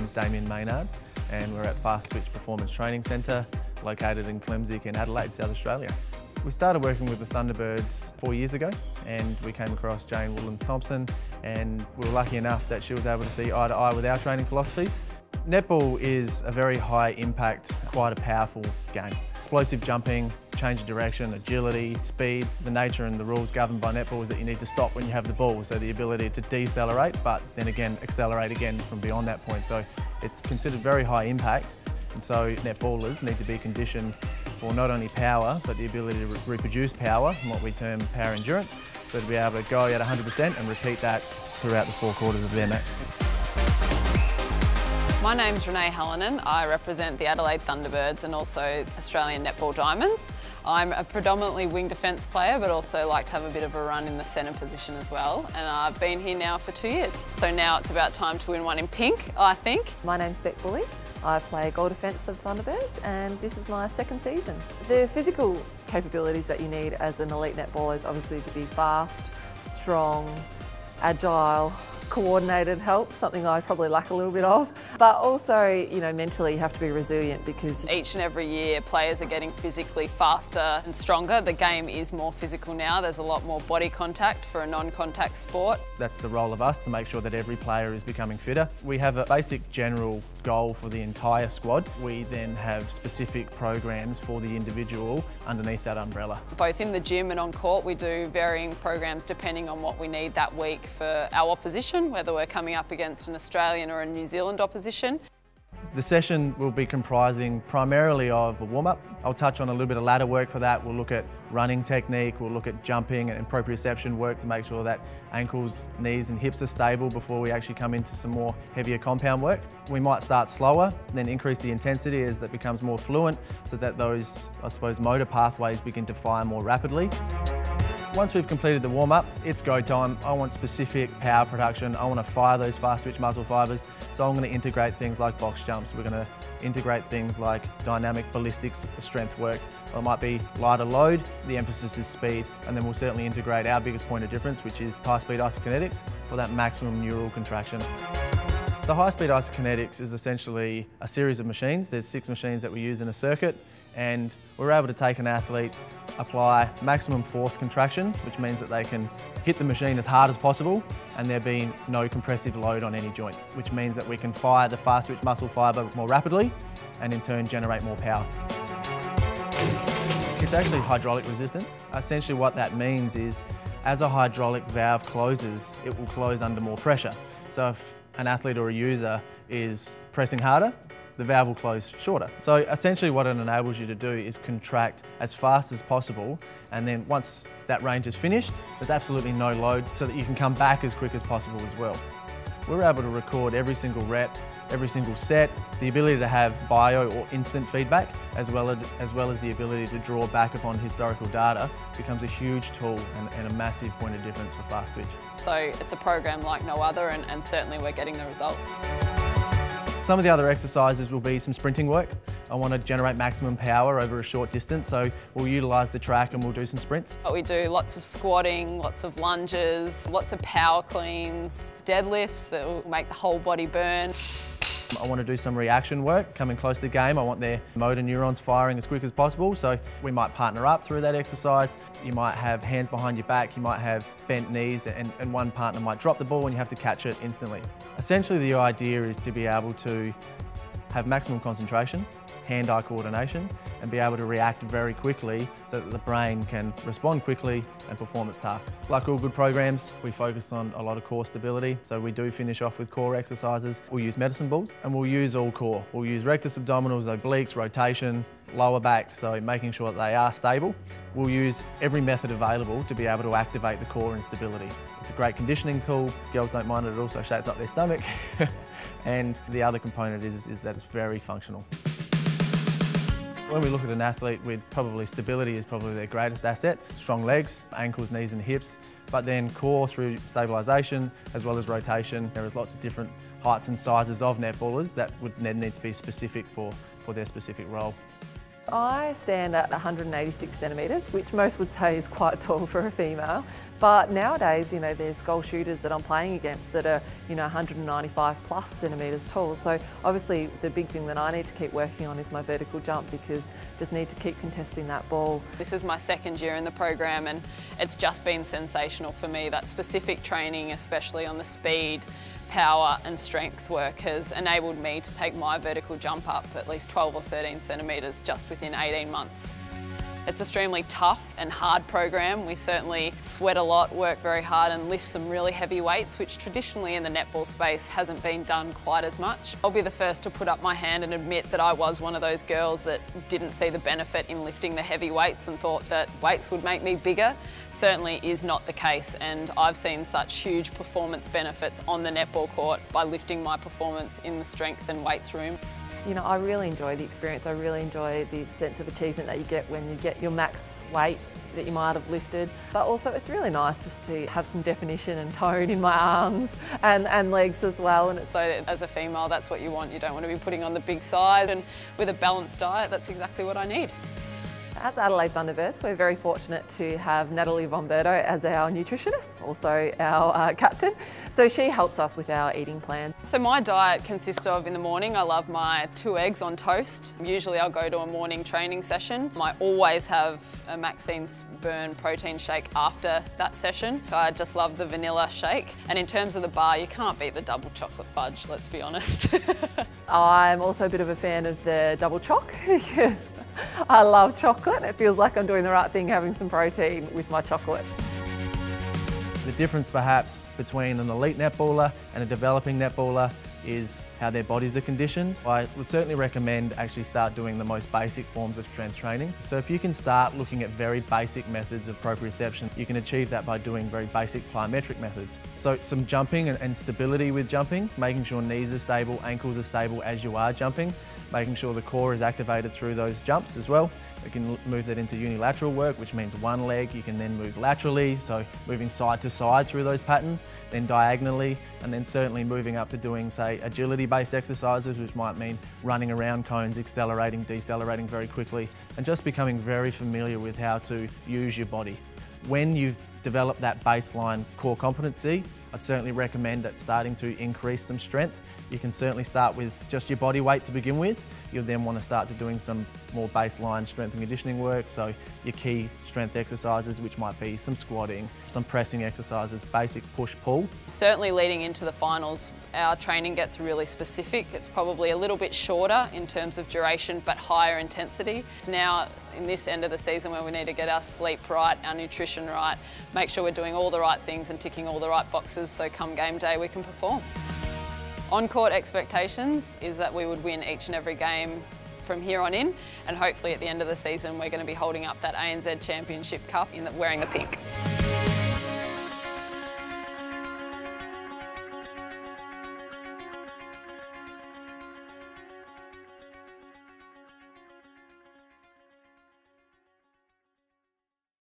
name's Damien Maynard and we're at Fast Twitch Performance Training Centre located in Clemsig in Adelaide, South Australia. We started working with the Thunderbirds 4 years ago and we came across Jane Williams-Thompson and we were lucky enough that she was able to see eye to eye with our training philosophies. Netball is a very high impact, quite a powerful game. Explosive jumping, change of direction, agility, speed. The nature and the rules governed by netball is that you need to stop when you have the ball, so the ability to decelerate but then again accelerate again from beyond that point. So it's considered very high impact, and so netballers need to be conditioned for not only power but the ability to reproduce power, what we term power endurance, so to be able to go at 100% and repeat that throughout the 4 quarters of their match. My name's Renee Hallinan. I represent the Adelaide Thunderbirds and also Australian Netball Diamonds. I'm a predominantly wing defence player but also like to have a bit of a run in the centre position as well, and I've been here now for 2 years. So now it's about time to win one in pink, I think. My name's Beck Bully. I play goal defence for the Thunderbirds and this is my 2nd season. The physical capabilities that you need as an elite netballer is obviously to be fast, strong, agile, coordinated helps, something I probably lack a little bit of. But also, you know, mentally you have to be resilient because each and every year players are getting physically faster and stronger. The game is more physical now. There's a lot more body contact for a non-contact sport. That's the role of us, to make sure that every player is becoming fitter. We have a basic general goal for the entire squad. We then have specific programs for the individual underneath that umbrella. Both in the gym and on court we do varying programs depending on what we need that week for our opposition, whether we're coming up against an Australian or a New Zealand opposition. The session will be comprising primarily of a warm-up. I'll touch on a little bit of ladder work for that. We'll look at running technique, we'll look at jumping and proprioception work to make sure that ankles, knees and hips are stable before we actually come into some more heavier compound work. We might start slower, then increase the intensity as that becomes more fluent so that those, I suppose, motor pathways begin to fire more rapidly. Once we've completed the warm-up, it's go time. I want specific power production. I want to fire those fast twitch muscle fibres. So I'm going to integrate things like box jumps. We're going to integrate things like dynamic ballistics strength work. It might be lighter load, the emphasis is speed, and then we'll certainly integrate our biggest point of difference, which is high-speed isokinetics for that maximum neural contraction. The high-speed isokinetics is essentially a series of machines. There's 6 machines that we use in a circuit, and we're able to take an athlete, apply maximum force contraction, which means that they can hit the machine as hard as possible and there being no compressive load on any joint, which means that we can fire the fast twitch muscle fibre more rapidly and in turn generate more power. It's actually hydraulic resistance. Essentially what that means is as a hydraulic valve closes, it will close under more pressure. So if an athlete or a user is pressing harder, the valve will close shorter. So essentially what it enables you to do is contract as fast as possible, and then once that range is finished, there's absolutely no load so that you can come back as quick as possible as well. We're able to record every single rep, every single set, the ability to have bio or instant feedback, as well as the ability to draw back upon historical data becomes a huge tool and a massive point of difference for fast twitch. So it's a program like no other and certainly we're getting the results. Some of the other exercises will be some sprinting work. I want to generate maximum power over a short distance, so we'll utilise the track and we'll do some sprints. We do lots of squatting, lots of lunges, lots of power cleans, deadlifts that will make the whole body burn. I want to do some reaction work, coming close to the game. I want their motor neurons firing as quick as possible, so we might partner up through that exercise. You might have hands behind your back, you might have bent knees, and one partner might drop the ball and you have to catch it instantly. Essentially the idea is to be able to have maximum concentration, hand-eye coordination, and be able to react very quickly so that the brain can respond quickly and perform its tasks. Like all good programs, we focus on a lot of core stability, so we do finish off with core exercises. We'll use medicine balls and we'll use all core. We'll use rectus abdominals, obliques, rotation, lower back, so making sure that they are stable. We'll use every method available to be able to activate the core and stability. It's a great conditioning tool. Girls don't mind it, it also shakes up their stomach. And the other component is that it's very functional. When we look at an athlete, stability is probably their greatest asset. Strong legs, ankles, knees and hips, but then core through stabilisation as well as rotation. There is lots of different heights and sizes of netballers that would need to be specific for their specific role. I stand at 186 centimetres, which most would say is quite tall for a female. But nowadays, there's goal shooters that I'm playing against that are, 195 plus centimetres tall. So obviously the big thing that I need to keep working on is my vertical jump, because just need to keep contesting that ball. This is my second year in the program and it's just been sensational for me. That specific training, especially on the speed, power and strength work, has enabled me to take my vertical jump up at least 12 or 13 centimetres just within 18 months. It's an extremely tough and hard program. We certainly sweat a lot, work very hard and lift some really heavy weights, which traditionally in the netball space hasn't been done quite as much. I'll be the first to put up my hand and admit that I was one of those girls that didn't see the benefit in lifting the heavy weights and thought that weights would make me bigger. Certainly is not the case, and I've seen such huge performance benefits on the netball court by lifting my performance in the strength and weights room. I really enjoy the experience. I really enjoy the sense of achievement that you get when you get your max weight that you might have lifted. But also it's really nice just to have some definition and tone in my arms and legs as well. And so as a female, that's what you want. You don't want to be putting on the big size, and with a balanced diet, that's exactly what I need. At the Adelaide Thunderbirds, we're very fortunate to have Natalie Bomberto as our nutritionist, also our captain. So she helps us with our eating plan. So my diet consists of, in the morning, I love my 2 eggs on toast. Usually I'll go to a morning training session. I always have a Maxine's Burn protein shake after that session. I just love the vanilla shake. And in terms of the bar, you can't beat the double chocolate fudge, let's be honest. I'm also a bit of a fan of the double choc because I love chocolate. It feels like I'm doing the right thing having some protein with my chocolate. The difference perhaps between an elite netballer and a developing netballer is how their bodies are conditioned. I would certainly recommend actually start doing the most basic forms of strength training. So if you can start looking at very basic methods of proprioception, you can achieve that by doing very basic plyometric methods. So some jumping and stability with jumping, making sure knees are stable, ankles are stable as you are jumping, making sure the core is activated through those jumps as well. You can move that into unilateral work, which means one leg. You can then move laterally, so moving side to side through those patterns, then diagonally, and then certainly moving up to doing, say, agility-based exercises, which might mean running around cones, accelerating, decelerating very quickly, and just becoming very familiar with how to use your body. When you've developed that baseline core competency, I'd certainly recommend that starting to increase some strength. You can certainly start with just your body weight to begin with. You'll then want to start to doing some more baseline strength and conditioning work, so your key strength exercises, which might be some squatting, some pressing exercises, basic push-pull. Certainly leading into the finals, our training gets really specific. It's probably a little bit shorter in terms of duration, but higher intensity. It's now in this end of the season where we need to get our sleep right, our nutrition right, make sure we're doing all the right things and ticking all the right boxes so come game day we can perform. On-court expectations is that we would win each and every game from here on in, and hopefully at the end of the season we're going to be holding up that ANZ Championship Cup wearing the pink.